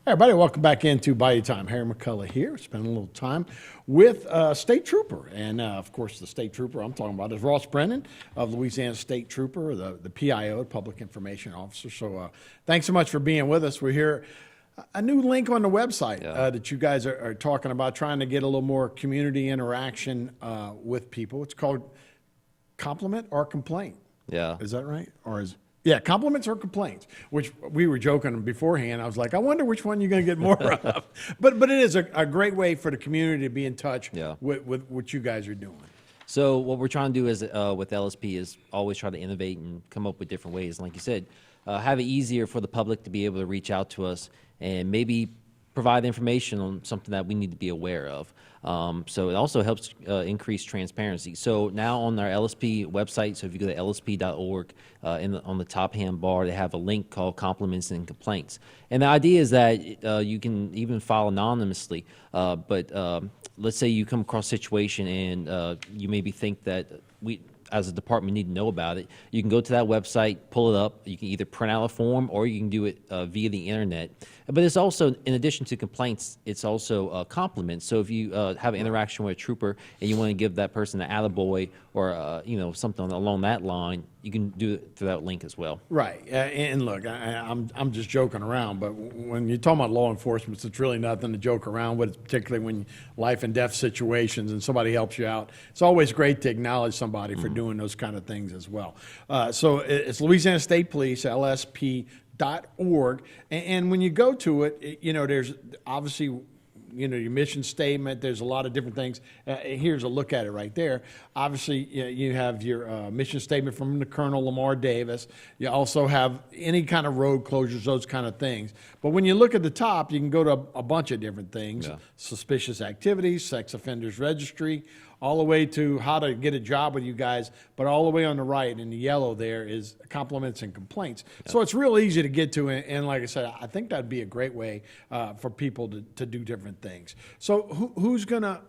Hey everybody, welcome back into Bayou Time. Harry McCullough here, spending a little time with State Trooper. And of course, the State Trooper I'm talking about is Ross Brennan of Louisiana State Trooper, the PIO, Public Information Officer. So thanks so much for being with us. We're here. A new link on the website that you guys are talking about, trying to get a little more community interaction with people. It's called Compliment or Complaint. Yeah. Is that right? Or is Yeah, compliments or complaints, which we were joking beforehand. I was like, I wonder which one you're going to get more of. But it is a great way for the community to be in touch with what you guys are doing. So what we're trying to do is with LSP is always try to innovate and come up with different ways. Like you said, have it easier for the public to be able to reach out to us and maybe provide information on something that we need to be aware of. So it also helps increase transparency. So now on our LSP website, so if you go to lsp.org, on the top-hand bar, they have a link called Compliments and Complaints. And the idea is that you can even file anonymously, but let's say you come across a situation and you maybe think that we, as a department, need to know about it. You can go to that website, pull it up. You can either print out a form or you can do it via the internet. But it's also, in addition to complaints, it's also compliments. So if you have an interaction with a trooper and you want to give that person an attaboy or something along that line, you can do it through that link as well. Right. And look, I'm just joking around, but when you're talking about law enforcement, it's really nothing to joke around with, particularly when life and death situations and somebody helps you out. It's always great to acknowledge somebody for doing those kind of things as well. So it's Louisiana State Police, LSP.org. And when you go to it, there's obviously your mission statement. There's a lot of different things. Here's a look at it right there. Obviously, you have your mission statement from the Colonel Lamar Davis. You also have any kind of road closures, those kind of things. But when you look at the top, you can go to a bunch of different things. Yeah. Suspicious activities, sex offenders registry, all the way to how to get a job with you guys, but all the way on the right in the yellow there is compliments and complaints. Yeah. So it's real easy to get to, and like I said, I think that'd be a great way for people to do different things. So who's gonna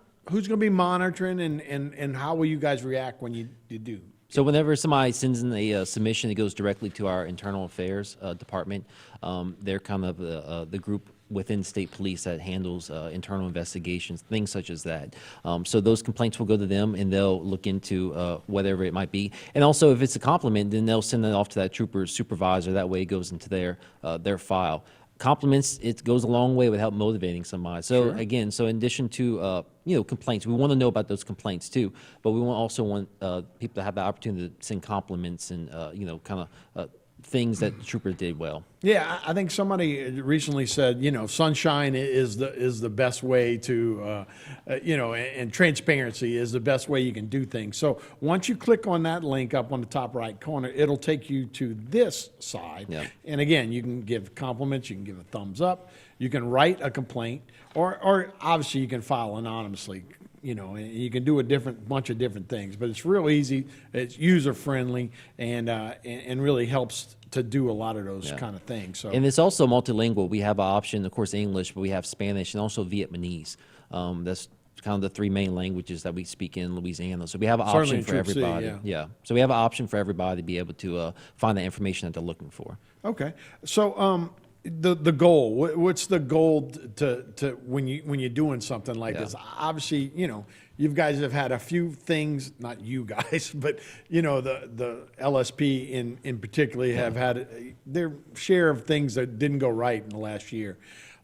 be monitoring, and how will you guys react when you do? So whenever somebody sends in a submission, it goes directly to our internal affairs department. They're kind of the group within state police that handles internal investigations, things such as that. So those complaints will go to them, and they'll look into whatever it might be. And also, if it's a compliment, then they'll send it off to that trooper's supervisor. That way, it goes into their file. Compliments, it goes a long way with help motivating somebody. So sure. Again, so in addition to complaints, we want to know about those complaints too, but we also want people to have the opportunity to send compliments and kind of things that the trooper did well. Yeah, I think somebody recently said, sunshine is the best way to, and transparency is the best way you can do things. So once you click on that link up on the top right corner, it'll take you to this side. Yeah. And again, you can give compliments, you can give a thumbs up, you can write a complaint, or obviously you can file anonymously. You can do a bunch of different things, but it's real easy. It's user friendly, and really helps to do a lot of those kind of things. So, and it's also multilingual. We have an option, of course, English, but we have Spanish and also Vietnamese. That's kind of the three main languages that we speak in Louisiana. So we have an option for everybody. Yeah. So we have an option for everybody to be able to find the information that they're looking for. Okay. So. The goal. What's the goal to when you're doing something like this? Obviously, you guys have had a few things. Not you guys, but the LSP in particular have had their share of things that didn't go right in the last year.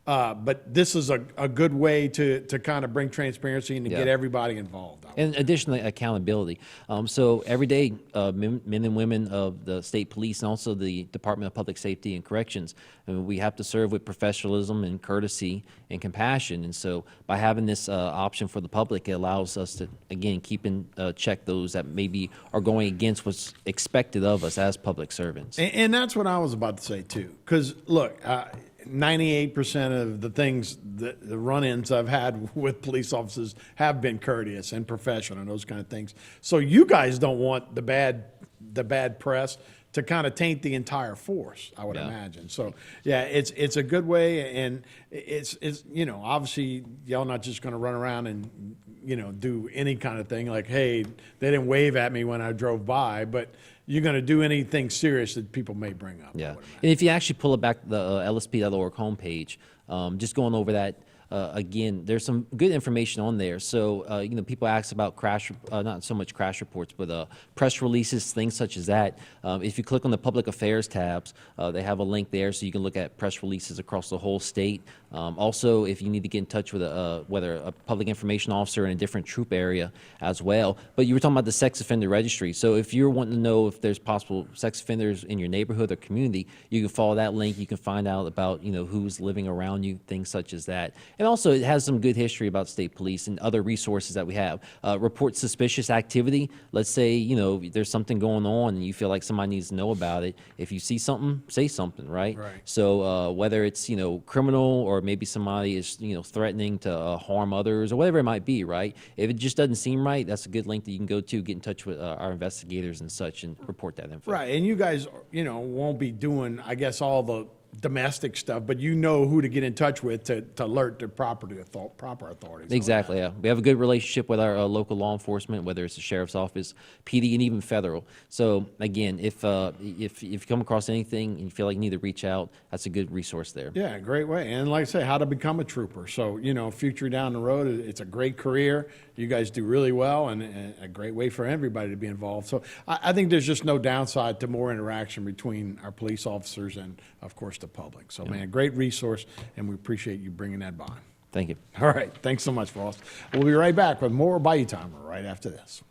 But this is a good way to kind of bring transparency and to get everybody involved. And additionally, accountability. So every day, men and women of the state police and also the Department of Public Safety and Corrections, we have to serve with professionalism and courtesy and compassion. And so by having this option for the public, it allows us to, again, keep in check those that maybe are going against what's expected of us as public servants. And that's what I was about to say, too. Because, look, 98% of the things, the run-ins I've had with police officers have been courteous and professional and those kind of things. So you guys don't want the bad press to kind of taint the entire force, I would imagine. So yeah, it's a good way, and it's obviously y'all not just going to run around and do any kind of thing like, hey, they didn't wave at me when I drove by, but you're going to do anything serious that people may bring up. Yeah, and if you actually pull it back, the LSP.org homepage, Just going over that. Again, there's some good information on there. So, you know, people ask about not so much crash reports, but press releases, things such as that. If you click on the public affairs tabs, they have a link there so you can look at press releases across the whole state. Also, if you need to get in touch with whether a public information officer in a different troop area as well. But you were talking about the sex offender registry. So if you're wanting to know if there's possible sex offenders in your neighborhood or community, you can follow that link. You can find out about, you know, who's living around you, things such as that. And also, it has some good history about state police and other resources that we have. Report suspicious activity. Let's say, you know, there's something going on and you feel like somebody needs to know about it. If you see something, say something, right? Right. So whether it's, you know, criminal or maybe somebody is, you know, threatening to harm others or whatever it might be, right? If it just doesn't seem right, that's a good link that you can go to, get in touch with our investigators and such and report that info. Right, and you guys, you know, won't be doing, I guess, all the domestic stuff, but you know who to get in touch with to alert the proper authorities. Exactly, yeah. We have a good relationship with our local law enforcement, whether it's the sheriff's office, PD, and even federal. So again, if you come across anything and you feel like you need to reach out, that's a good resource there. Yeah, great way. And like I say, how to become a trooper. So, you know, future down the road, it's a great career. You guys do really well, and a great way for everybody to be involved. So I think there's just no downside to more interaction between our police officers and, of course, the public. So, man, great resource, and we appreciate you bringing that by. Thank you. All right. Thanks so much, Ross. We'll be right back with more Bayou Timer right after this.